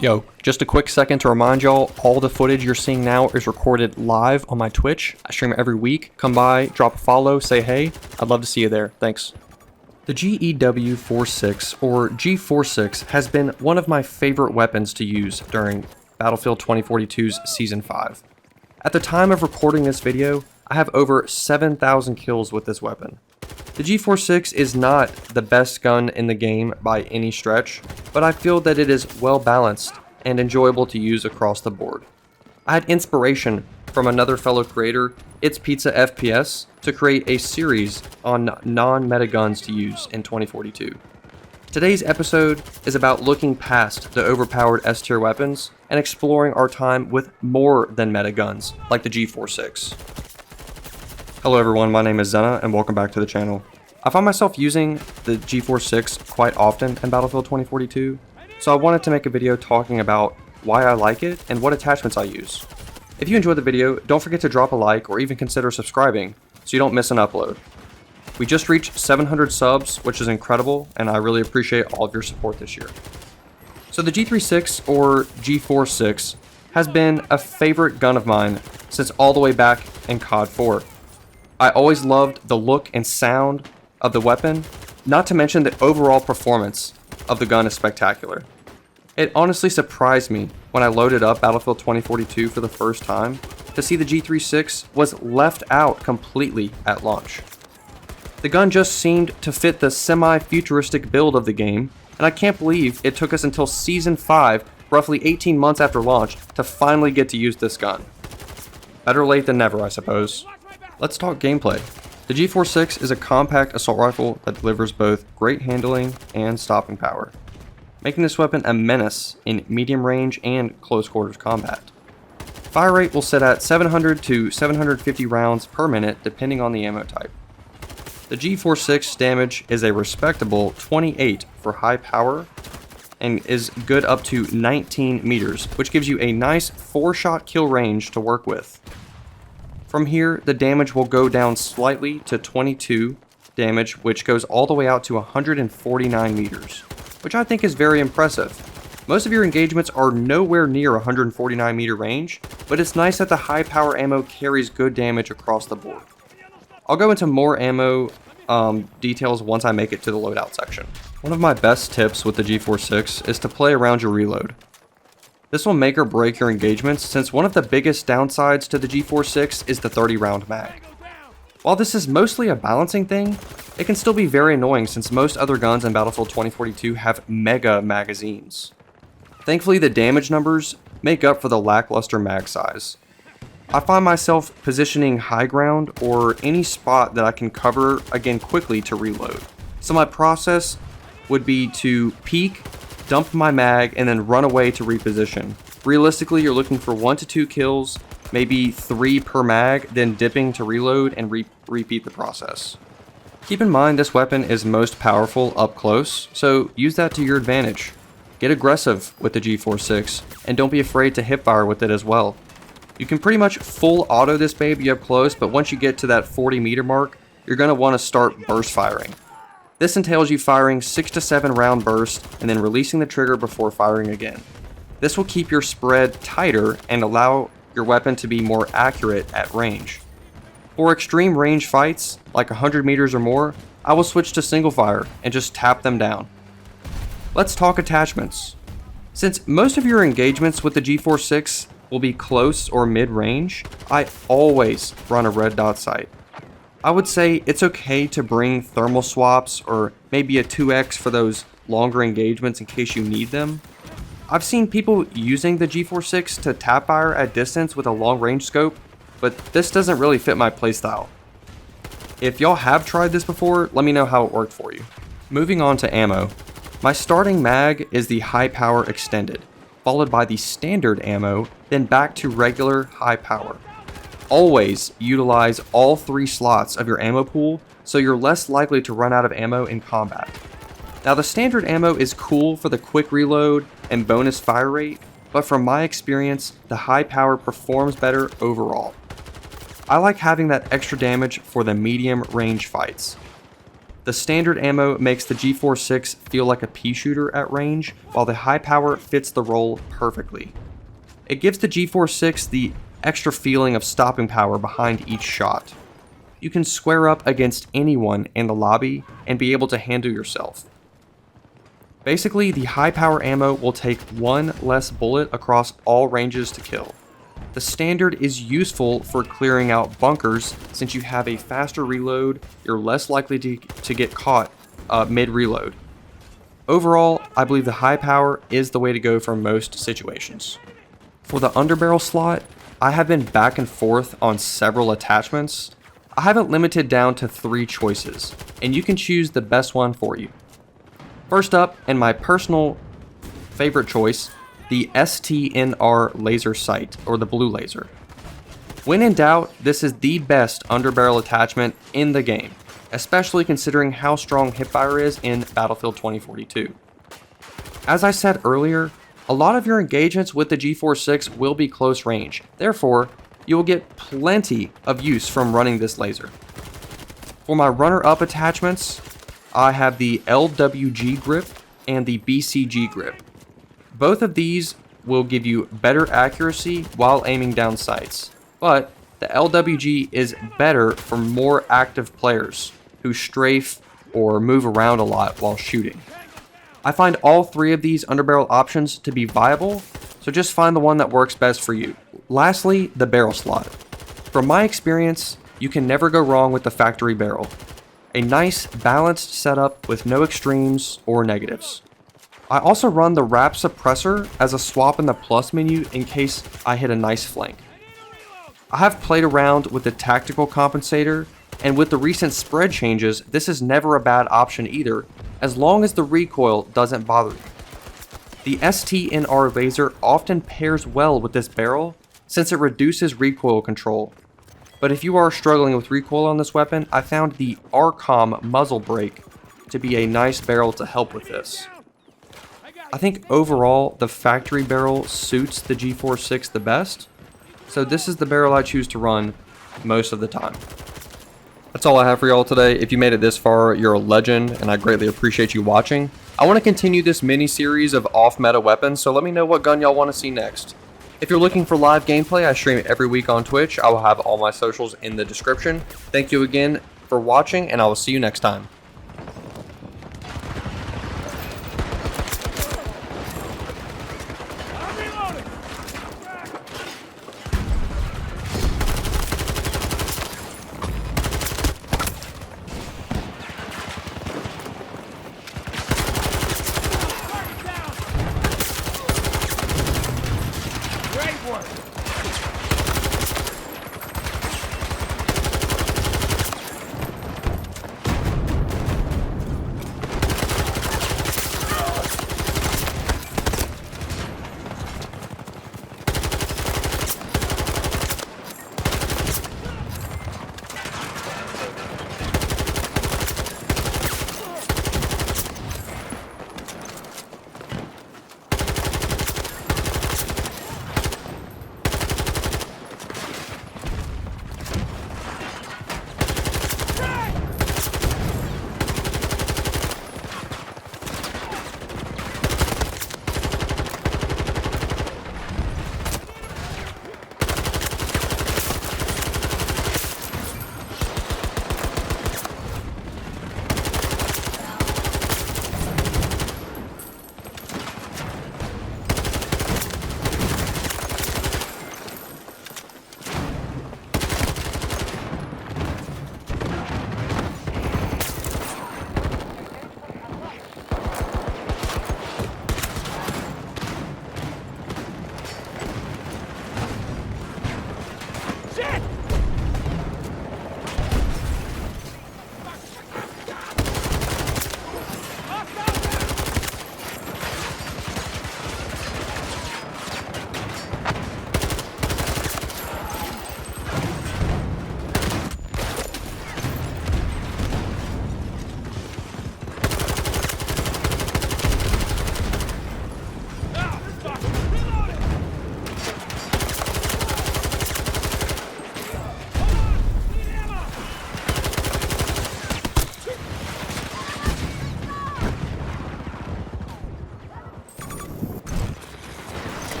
Yo, just a quick second to remind y'all, all the footage you're seeing now is recorded live on my Twitch. I stream every week. Come by, drop a follow, say hey. I'd love to see you there. Thanks. The GEW-46 or G-46 has been one of my favorite weapons to use during Battlefield 2042's Season 5. At the time of recording this video, I have over 7,000 kills with this weapon. The G-46 is not the best gun in the game by any stretch, but I feel that it is well balanced and enjoyable to use across the board. I had inspiration from another fellow creator, ᵀᴴᴬᴺ, to create a series on non-meta guns to use in 2042. Today's episode is about looking past the overpowered S-tier weapons and exploring our time with more than meta guns like the G-46. Hello everyone, my name is Zenna and welcome back to the channel. I find myself using the G-46 quite often in Battlefield 2042, so I wanted to make a video talking about why I like it and what attachments I use. If you enjoyed the video, don't forget to drop a like or even consider subscribing so you don't miss an upload. We just reached 700 subs, which is incredible, and I really appreciate all of your support this year. So the G36 or G-46 has been a favorite gun of mine since all the way back in COD 4. I always loved the look and sound of the weapon, not to mention the overall performance of the gun is spectacular. It honestly surprised me when I loaded up Battlefield 2042 for the first time to see the G36 was left out completely at launch. The gun just seemed to fit the semi-futuristic build of the game, and I can't believe it took us until Season 5, roughly 18 months after launch, to finally get to use this gun. Better late than never, I suppose. Let's talk gameplay. The G-46 is a compact assault rifle that delivers both great handling and stopping power, making this weapon a menace in medium range and close quarters combat. Fire rate will sit at 700 to 750 rounds per minute depending on the ammo type. The G-46 damage is a respectable 28 for high power and is good up to 19 meters, which gives you a nice 4-shot kill range to work with. From here, the damage will go down slightly to 22 damage, which goes all the way out to 149 meters, which I think is very impressive. Most of your engagements are nowhere near 149 meter range, but it's nice that the high power ammo carries good damage across the board. I'll go into more ammo details once I make it to the loadout section. One of my best tips with the G-46 is to play around your reload. This will make or break your engagements since one of the biggest downsides to the G-46 is the 30 round mag. While this is mostly a balancing thing, it can still be very annoying since most other guns in Battlefield 2042 have mega magazines. Thankfully, the damage numbers make up for the lackluster mag size. I find myself positioning high ground or any spot that I can cover again quickly to reload. So my process would be to peek, dump my mag, and then run away to reposition. Realistically, you're looking for 1 to 2 kills, maybe 3 per mag, then dipping to reload and repeat the process. Keep in mind this weapon is most powerful up close, so use that to your advantage. Get aggressive with the G-46, and don't be afraid to hipfire with it as well. You can pretty much full auto this baby up close, but once you get to that 40 meter mark, you're going to want to start burst firing. This entails you firing 6 to 7 round bursts and then releasing the trigger before firing again. This will keep your spread tighter and allow your weapon to be more accurate at range. For extreme range fights, like 100 meters or more, I will switch to single fire and just tap them down. Let's talk attachments. Since most of your engagements with the G-46 will be close or mid-range, I always run a red dot sight. I would say it's okay to bring thermal swaps or maybe a 2x for those longer engagements in case you need them. I've seen people using the G-46 to tap fire at distance with a long range scope, but this doesn't really fit my playstyle. If y'all have tried this before, let me know how it worked for you. Moving on to ammo. My starting mag is the high power extended, followed by the standard ammo, then back to regular high power. Always utilize all 3 slots of your ammo pool so you're less likely to run out of ammo in combat. Now the standard ammo is cool for the quick reload and bonus fire rate, but from my experience, the high power performs better overall. I like having that extra damage for the medium range fights. The standard ammo makes the G46 feel like a pea shooter at range, while the high power fits the role perfectly. It gives the G46 the extra feeling of stopping power behind each shot. You can square up against anyone in the lobby and be able to handle yourself. Basically, the high power ammo will take one less bullet across all ranges to kill. The standard is useful for clearing out bunkers since you have a faster reload, you're less likely to get caught mid-reload. Overall, I believe the high power is the way to go for most situations. For the underbarrel slot, I have been back and forth on several attachments. I have it limited down to 3 choices, and you can choose the best one for you. First up, and my personal favorite choice, the STNR laser sight, or the blue laser. When in doubt, this is the best underbarrel attachment in the game, especially considering how strong Hipfire is in Battlefield 2042. As I said earlier, a lot of your engagements with the G46 will be close range, therefore, you will get plenty of use from running this laser. For my runner-up attachments, I have the LWG grip and the BCG grip. Both of these will give you better accuracy while aiming down sights, but the LWG is better for more active players who strafe or move around a lot while shooting. I find all 3 of these underbarrel options to be viable, so just find the one that works best for you. Lastly, the barrel slot. From my experience, you can never go wrong with the factory barrel. A nice, balanced setup with no extremes or negatives. I also run the wrap suppressor as a swap in the plus menu in case I hit a nice flank. I have played around with the tactical compensator, and with the recent spread changes, this is never a bad option either, as long as the recoil doesn't bother you. The STNR laser often pairs well with this barrel since it reduces recoil control. But if you are struggling with recoil on this weapon, I found the RCOM muzzle brake to be a nice barrel to help with this. I think overall, the factory barrel suits the G46 the best, so this is the barrel I choose to run most of the time. That's all I have for y'all today. If you made it this far, you're a legend, and I greatly appreciate you watching. I want to continue this mini-series of off-meta weapons, so let me know what gun y'all want to see next. If you're looking for live gameplay, I stream every week on Twitch. I will have all my socials in the description. Thank you again for watching, and I will see you next time.